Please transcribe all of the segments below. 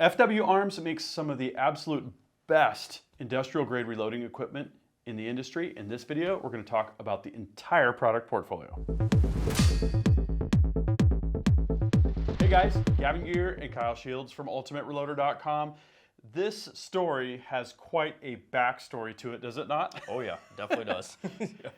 FW Arms makes some of the absolute best industrial grade reloading equipment in the industry. In this video, we're going to talk about the entire product portfolio. Hey guys, Gavin Gear and Kyle Shields from UltimateReloader.com. This story has quite a backstory to it, does it not? Oh yeah, definitely does. Yeah.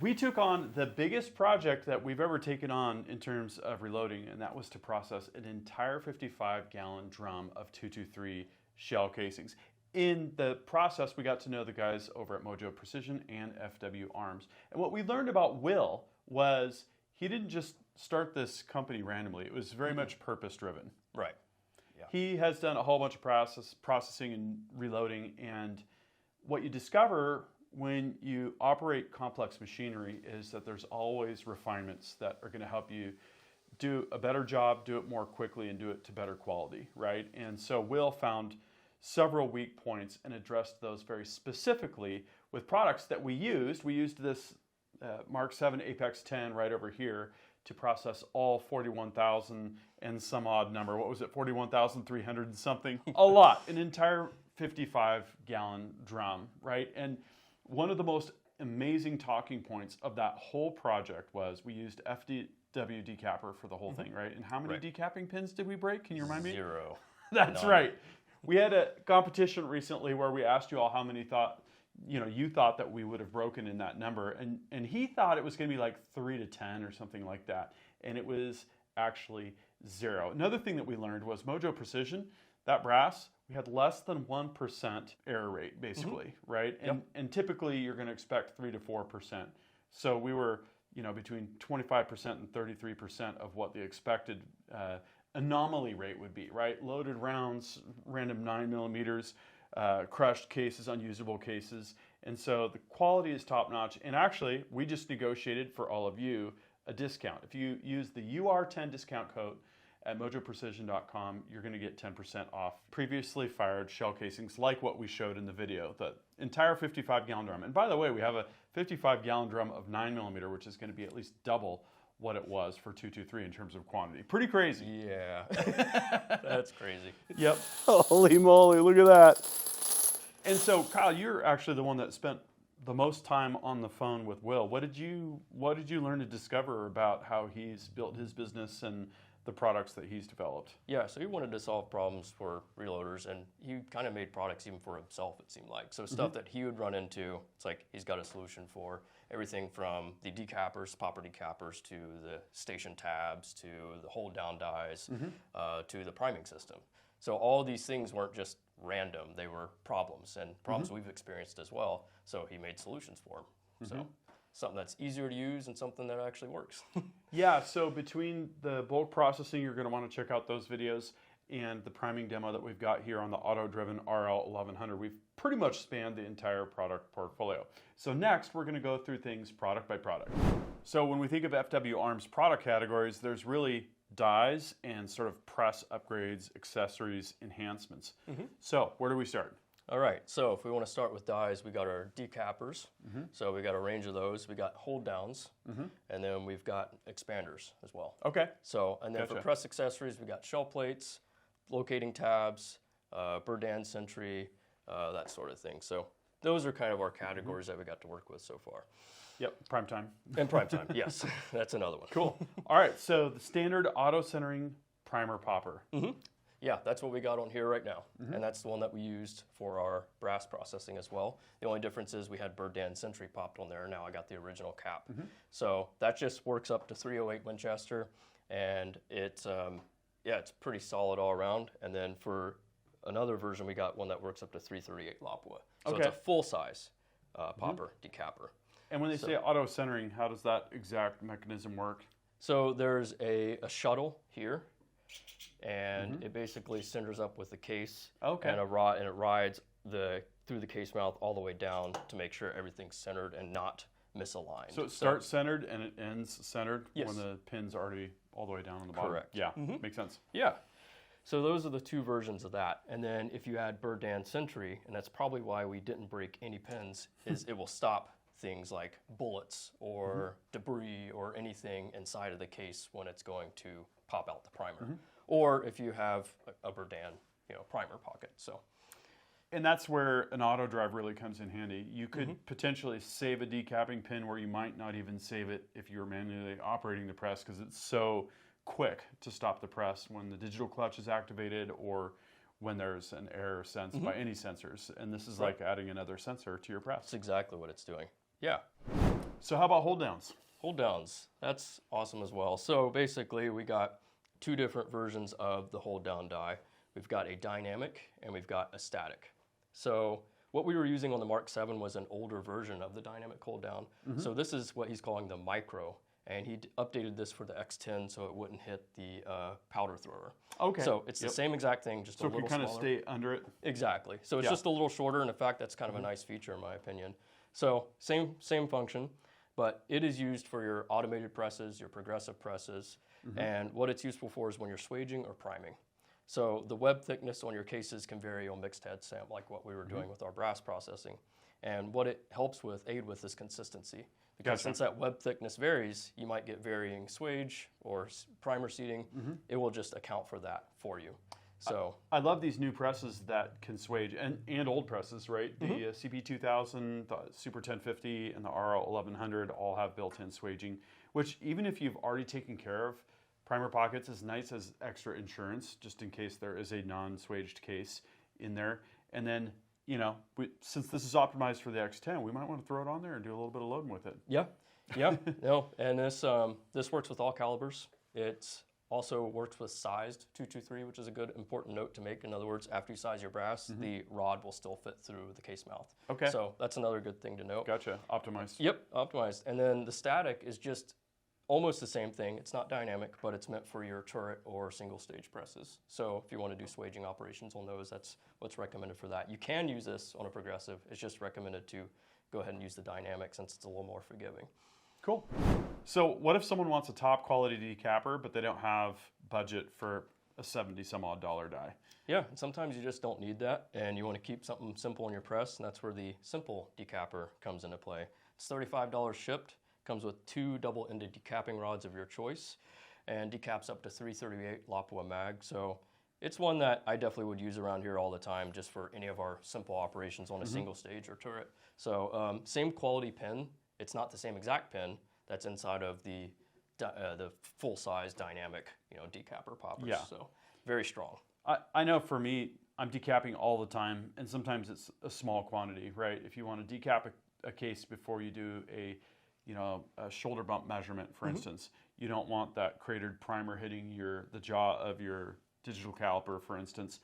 We took on the biggest project that we've ever taken on in terms of reloading, and that was to process an entire 55-gallon drum of 223 shell casings. In the process, we got to know the guys over at Mojo Precision and FW Arms. And what we learned about Will was he didn't just start this company randomly. It was very much purpose-driven. Right. Yeah. He has done a whole bunch of processing and reloading, and what you discover when you operate complex machinery is that there's always refinements that are going to help you do a better job, do it more quickly, and do it to better quality, right? And so Will found several weak points and addressed those very specifically with products that we used. We used this Mark 7 Apex 10 right over here to process all 41,000 and some odd number. What was it, 41,300 and something? A lot, an entire 55-gallon drum, right? And one of the most amazing talking points of that whole project was we used FW decapper for the whole thing, right? And how many decapping pins did we break? Can you remind me? 0. That's None. Right. We had a competition recently where we asked you all how many you thought that we would have broken in that number, and he thought it was going to be like 3 to 10 or something like that, and it was actually 0. Another thing that we learned was Mojo Precision, that brass, we had less than 1% error rate, basically, right? And typically you're going to expect 3 to 4%. So we were, between 25% and 33% of what the expected anomaly rate would be, right? Loaded rounds, random 9mm, crushed cases, unusable cases. And so the quality is top notch. And actually, we just negotiated for all of you a discount. If you use the UR10 discount code at mojoprecision.com, you're going to get 10% off previously fired shell casings like what we showed in the video, the entire 55-gallon drum. And by the way, we have a 55-gallon drum of 9mm, which is going to be at least double what it was for 223 in terms of quantity. Pretty crazy. Yeah. That's crazy. Yep. Holy moly, look at that. And so, Kyle, you're actually the one that spent the most time on the phone with Will. What did you learn to discover about how he's built his business and the products that he's developed? Yeah, so he wanted to solve problems for reloaders, and he kind of made products even for himself, it seemed like. So stuff that he would run into, it's like he's got a solution for everything from the decappers, popper decappers, to the station tabs, to the hold down dies, to the priming system. So all these things weren't just random, they were problems, and problems we've experienced as well. So he made solutions for them. So something that's easier to use and something that actually works. Yeah, so between the bulk processing, you're going to want to check out those videos, and the priming demo that we've got here on the auto-driven RL1100, we've pretty much spanned the entire product portfolio. So next, we're going to go through things product by product. So when we think of FW Arms product categories, there's really dies and sort of press upgrades, accessories, enhancements. So where do we start? All right, so if we want to start with dies, we got our decappers. So we got a range of those. We got hold downs, and then we've got expanders as well. Okay. So, and then for press accessories, we got shell plates, locating tabs, Burdan Sentry, that sort of thing. So those are kind of our categories that we got to work with so far. Yep, prime time. And prime time, yes, that's another one. Cool. All right, so the standard auto-centering primer popper. Yeah, that's what we got on here right now. And that's the one that we used for our brass processing as well. The only difference is we had Burdan Sentry popped on there. Now I got the original cap. So that just works up to 308 Winchester, and it's pretty solid all around. And then for another version, we got one that works up to 338 Lapua. So it's a full size popper decapper. And when they say auto-centering, how does that exact mechanism work? So there's a shuttle here, and it basically centers up with the case and a rod, and it rides through the case mouth all the way down to make sure everything's centered and not misaligned. So it starts centered and it ends centered Yes. when the pin's already all the way down on the bottom? Correct. Yeah, makes sense. Yeah. So those are the two versions of that. And then if you add Burdan Sentry, and that's probably why we didn't break any pins, is it will stop things like bullets or debris or anything inside of the case when it's going to pop out the primer. or if you have a Berdan, primer pocket. So. And that's where an auto drive really comes in handy. You could potentially save a decapping pin where you might not even save it if you're manually operating the press, because it's so quick to stop the press when the digital clutch is activated or when there's an error sensed by any sensors. And this is like adding another sensor to your press. That's exactly what it's doing. Yeah. So how about hold downs? Hold downs, that's awesome as well. So basically we got two different versions of the hold down die. We've got a dynamic and we've got a static. So what we were using on the Mark 7 was an older version of the dynamic hold down. So this is what he's calling the micro, and he updated this for the X10 so it wouldn't hit the powder thrower. Okay. So it's the same exact thing, just a little smaller. So it can kind of stay under it? Exactly. So it's just a little shorter, and in fact, that's kind of a nice feature in my opinion. So same function, but it is used for your automated presses, your progressive presses, and what it's useful for is when you're swaging or priming. So the web thickness on your cases can vary on mixed head SAM, like what we were doing with our brass processing. And what it helps aid with is consistency. Because since that web thickness varies, you might get varying swage or primer seating. It will just account for that for you. So I love these new presses that can swage, and old presses, right? The CP2000, the Super 1050, and the RL1100 all have built-in swaging, which even if you've already taken care of primer pockets, is nice as extra insurance, just in case there is a non-swaged case in there. And then, since this is optimized for the X10, we might want to throw it on there and do a little bit of loading with it. Yeah. And this works with all calibers. It also works with sized 223, which is a good important note to make. In other words, after you size your brass, the rod will still fit through the case mouth. Okay. So that's another good thing to note. Gotcha. Optimized. Yep, optimized. And then the static is just almost the same thing. It's not dynamic, but it's meant for your turret or single stage presses. So if you want to do swaging operations on those, that's what's recommended for that. You can use this on a progressive. It's just recommended to go ahead and use the dynamic since it's a little more forgiving. Cool. So what if someone wants a top quality decapper, but they don't have budget for a $70 some odd die? Yeah, and sometimes you just don't need that, and you want to keep something simple in your press, and that's where the simple decapper comes into play. It's $35 shipped. Comes with 2 double-ended decapping rods of your choice, and decaps up to 338 Lapua mag. So it's one that I definitely would use around here all the time, just for any of our simple operations on a single stage or turret. So same quality pin. It's not the same exact pin that's inside of the full-size dynamic, decapper poppers. Yeah. So very strong. I know for me, I'm decapping all the time, and sometimes it's a small quantity, right? If you want to decap a case before you do a shoulder bump measurement, for instance, you don't want that cratered primer hitting the jaw of your digital caliper, for instance.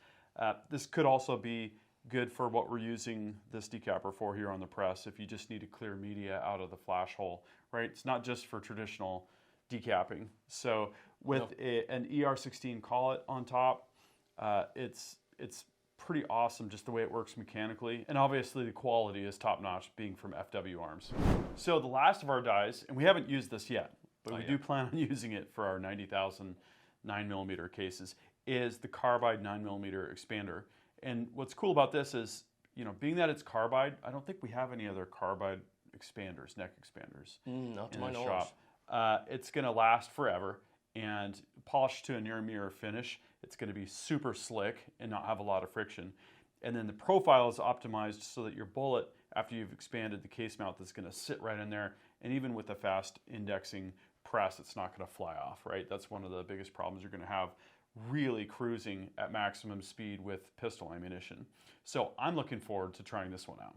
This could also be good for what we're using this decapper for here on the press, if you just need to clear media out of the flash hole, right? It's not just for traditional decapping. So with an ER16 collet on top, it's pretty awesome just the way it works mechanically, and obviously the quality is top-notch being from FW Arms. So the last of our dies, and we haven't used this yet, but we do plan on using it for our 90,000 9mm cases, is the carbide 9mm expander. And what's cool about this is, being that it's carbide, I don't think we have any other carbide expanders, neck expanders Not to in my the knowledge. shop. It's going to last forever and polished to a near mirror finish. It's going to be super slick and not have a lot of friction. And then the profile is optimized so that your bullet, after you've expanded the case mount, is going to sit right in there. And even with a fast indexing press, it's not going to fly off, right? That's one of the biggest problems you're going to have really cruising at maximum speed with pistol ammunition. So I'm looking forward to trying this one out.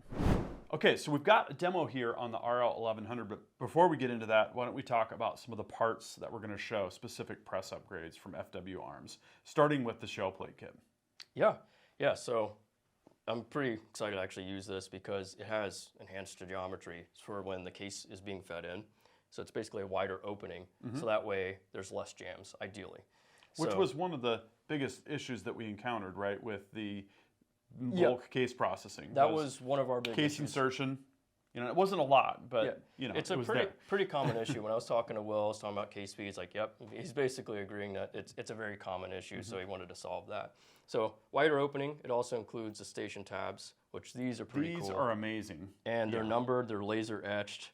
Okay, so we've got a demo here on the RL1100, but before we get into that, why don't we talk about some of the parts that we're going to show, specific press upgrades from FW Arms, starting with the shell plate kit. Yeah, so I'm pretty excited to actually use this because it has enhanced geometry for when the case is being fed in. So it's basically a wider opening, so that way there's less jams, ideally. Which was one of the biggest issues that we encountered, right, with the bulk case processing. That was one of our big case issues. Insertion. It wasn't a lot, but it's it a was pretty common issue. When I was talking to Will, I was talking about case speed. He's like, "Yep." He's basically agreeing that it's a very common issue, so he wanted to solve that. So wider opening. It also includes the station tabs, which these are pretty cool. These are amazing, and they're numbered. They're laser etched.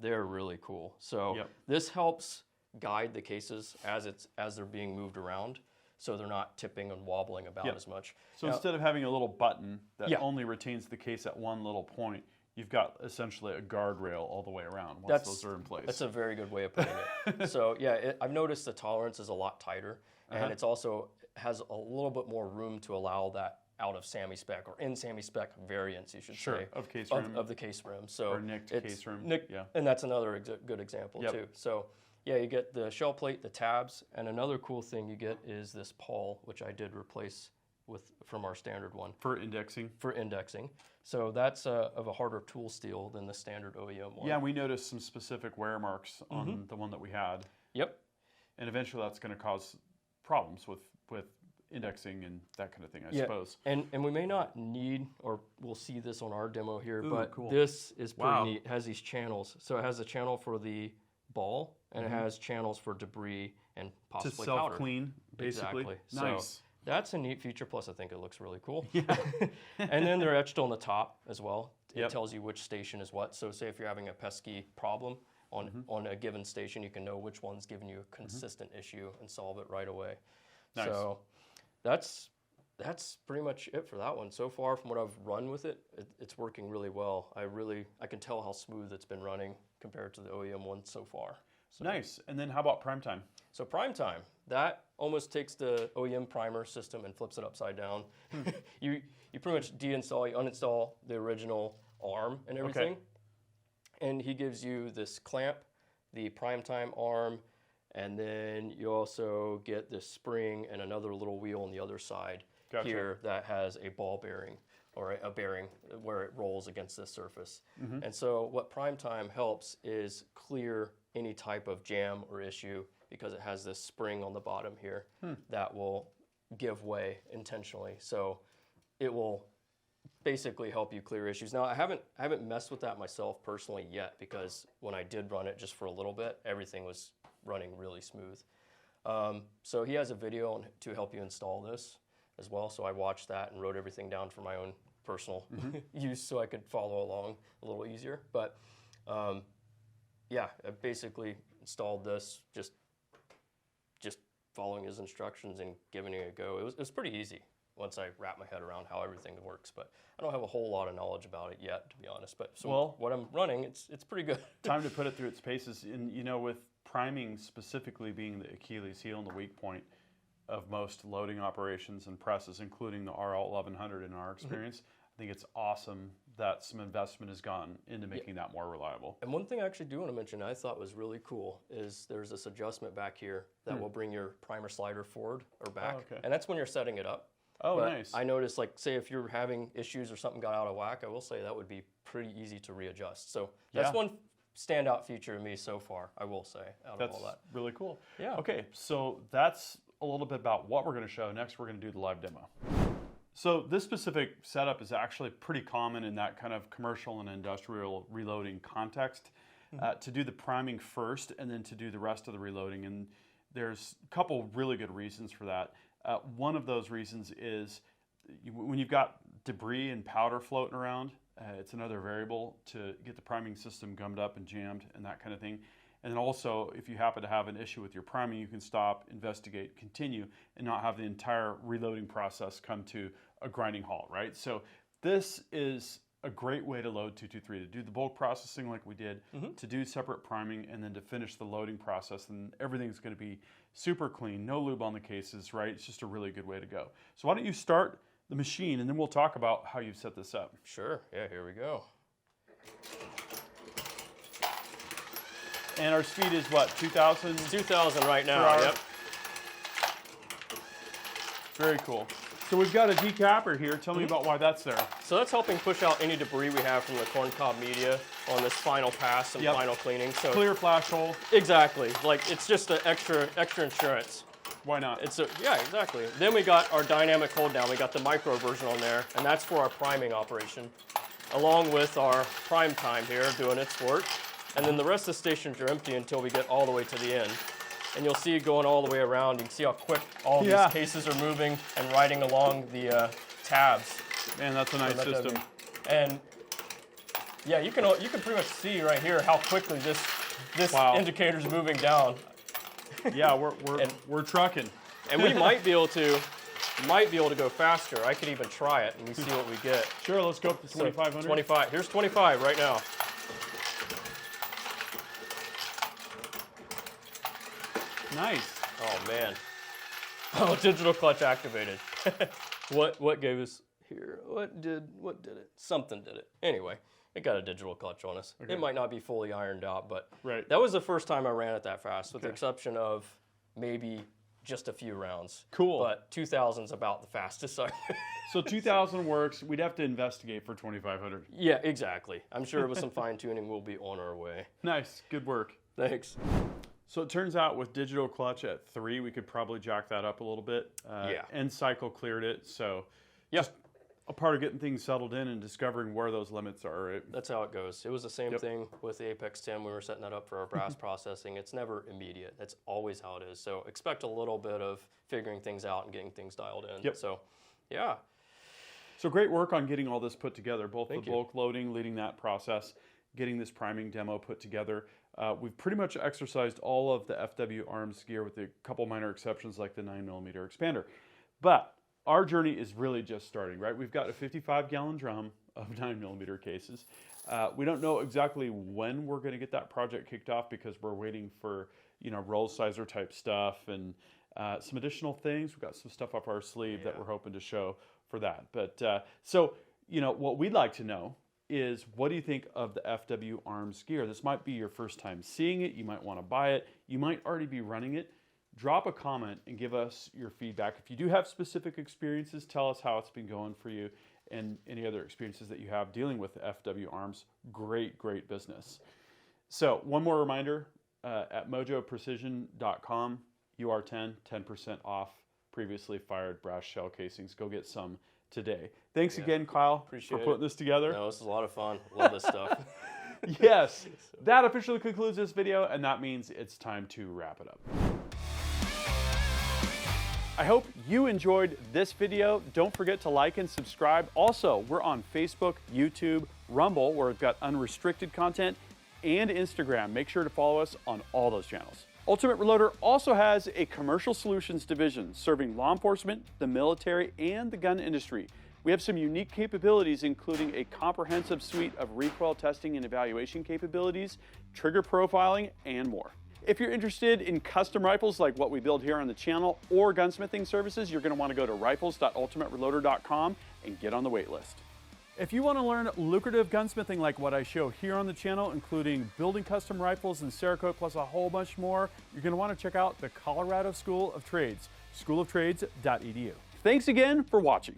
They're really cool. So this helps guide the cases as they're being moved around. so they're not tipping and wobbling about as much. So now, instead of having a little button that Yeah. only retains the case at one little point, you've got essentially a guardrail all the way around once those are in place. That's a very good way of putting it. So yeah, I've noticed the tolerance is a lot tighter, and it's also has a little bit more room to allow that out of SAMI spec or in SAMI spec variants, you should say, of case rim. of the case rim. So Or nicked case rim. Yeah. And that's another good example too. So yeah, you get the shell plate, the tabs, and another cool thing you get is this pawl, which I did replace from our standard one. For indexing. For indexing. So that's of a harder tool steel than the standard OEM one. Yeah, we noticed some specific wear marks on the one that we had. Yep. And eventually that's going to cause problems with indexing and that kind of thing, I suppose. And we may not need, or we'll see this on our demo here, but cool. this is pretty neat. It has these channels. So it has a channel for the ball, and it has channels for debris and possibly to self-clean, basically. Exactly. Nice. So that's a neat feature, plus I think it looks really cool. Yeah. And then they're etched on the top as well. It tells you which station is what. So say if you're having a pesky problem on a given station, you can know which one's giving you a consistent issue and solve it right away. Nice. So that's pretty much it for that one. So far from what I've run with it, it's working really well. I can tell how smooth it's been running compared to the OEM one so far. So. Nice. And then how about prime time? So prime time, that almost takes the OEM primer system and flips it upside down. You pretty much you uninstall the original arm and everything. Okay. And he gives you this clamp, the prime time arm, and then you also get this spring and another little wheel on the other side here that has a ball bearing or a bearing where it rolls against this surface. And so what prime time helps is clear any type of jam or issue because it has this spring on the bottom here that will give way intentionally. So it will basically help you clear issues. Now I haven't messed with that myself personally yet because when I did run it just for a little bit, everything was running really smooth. So he has a video to help you install this as well. So I watched that and wrote everything down for my own personal use so I could follow along a little easier. But yeah, I basically installed this just following his instructions and giving it a go. It was pretty easy once I wrapped my head around how everything works. But I don't have a whole lot of knowledge about it yet, to be honest. But so what I'm running, it's pretty good. Time to put it through its paces. And with priming specifically being the Achilles heel and the weak point of most loading operations and presses, including the RL 1100 in our experience, I think it's awesome that some investment has gone into making that more reliable. And one thing I actually do want to mention I thought was really cool is there's this adjustment back here that will bring your primer slider forward or back. And that's when you're setting it up. Oh, but nice. I noticed, like, say if you're having issues or something got out of whack, I will say that would be pretty easy to readjust. So that's one standout feature of me so far, I will say, out of all that. That's really cool. Yeah. Okay, so that's a little bit about what we're going to show. Next, we're going to do the live demo. So this specific setup is actually pretty common in that kind of commercial and industrial reloading context. To do the priming first and then to do the rest of the reloading. And there's a couple really good reasons for that. One of those reasons is when you've got debris and powder floating around, it's another variable to get the priming system gummed up and jammed and that kind of thing. And then also, if you happen to have an issue with your priming, you can stop, investigate, continue, and not have the entire reloading process come to a grinding halt, right? So this is a great way to load 223, to do the bulk processing like we did, to do separate priming, and then to finish the loading process. And everything's going to be super clean, no lube on the cases, right? It's just a really good way to go. So why don't you start the machine, and then we'll talk about how you've set this up. Sure. Yeah, here we go. And our speed is what, 2,000? 2,000 right now, yep. Very cool. So we've got a decapper here. Tell me about why that's there. So that's helping push out any debris we have from the corncob media on this final pass and final cleaning. So clear flash hole. Exactly. Like, it's just an extra insurance. Why not? Yeah, exactly. Then we got our dynamic hold down. We got the micro version on there, and that's for our priming operation, along with our prime time here doing its work. And then the rest of the stations are empty until we get all the way to the end. And you'll see going all the way around, you can see how quick all these cases are moving and riding along the tabs. Man, that's a nice system. And yeah, you can pretty much see right here how quickly this indicator's moving down. Yeah, we're trucking. And we might be able to go faster. I could even try it and we see what we get. Sure, let's go up to 2,500. 25. Here's 25 right now. Nice. Oh man. Oh, digital clutch activated. What gave us here? What did it? Something did it. Anyway, it got a digital clutch on us. Okay. It might not be fully ironed out, but Right. that was the first time I ran it that fast, with the Okay. exception of maybe just a few rounds. Cool. But 2,000's about the fastest. So 2,000 works. We'd have to investigate for 2,500. Yeah, exactly. I'm sure with some fine tuning, we'll be on our way. Nice. Good work. Thanks. So it turns out with digital clutch at 3, we could probably jack that up a little bit. Yeah. End cycle cleared it. So Yeah. just a part of getting things settled in and discovering where those limits are. Right? That's how it goes. It was the same Yep. thing with the Apex 10 when we were setting that up for our brass processing. It's never immediate. That's always how it is. So expect a little bit of figuring things out and getting things dialed in. Yep. So, yeah. So great work on getting all this put together, both Thank the you. bulk loading, leading that process, getting this priming demo put together. We've pretty much exercised all of the FW arms gear with a couple minor exceptions like the 9mm expander. But our journey is really just starting, right? We've got a 55-gallon drum of 9mm cases. We don't know exactly when we're going to get that project kicked off because we're waiting for, roll sizer type stuff and some additional things. We've got some stuff up our sleeve that we're hoping to show for that. But what we'd like to know is, what do you think of the FW arms gear? This might be your first time seeing it. You might want to buy it. You might already be running it. Drop a comment and give us your feedback. If you do have specific experiences, tell us how it's been going for you and any other experiences that you have dealing with the FW arms. Great, great business. So one more reminder, at mojoprecision.com, UR10, 10% off previously fired brass shell casings. Go get some today. Thanks again, Kyle, Appreciate for putting this together. No, this is a lot of fun. Love this stuff. Yes, that officially concludes this video, and that means it's time to wrap it up. I hope you enjoyed this video. Don't forget to like and subscribe. Also, we're on Facebook, YouTube, Rumble, where we've got unrestricted content, and Instagram. Make sure to follow us on all those channels. Ultimate Reloader also has a commercial solutions division serving law enforcement, the military, and the gun industry. We have some unique capabilities, including a comprehensive suite of recoil testing and evaluation capabilities, trigger profiling, and more. If you're interested in custom rifles like what we build here on the channel or gunsmithing services, you're going to want to go to rifles.ultimatereloader.com and get on the wait list. If you want to learn lucrative gunsmithing like what I show here on the channel, including building custom rifles and Cerakote plus a whole bunch more, you're going to want to check out the Colorado School of Trades, schooloftrades.edu. Thanks again for watching.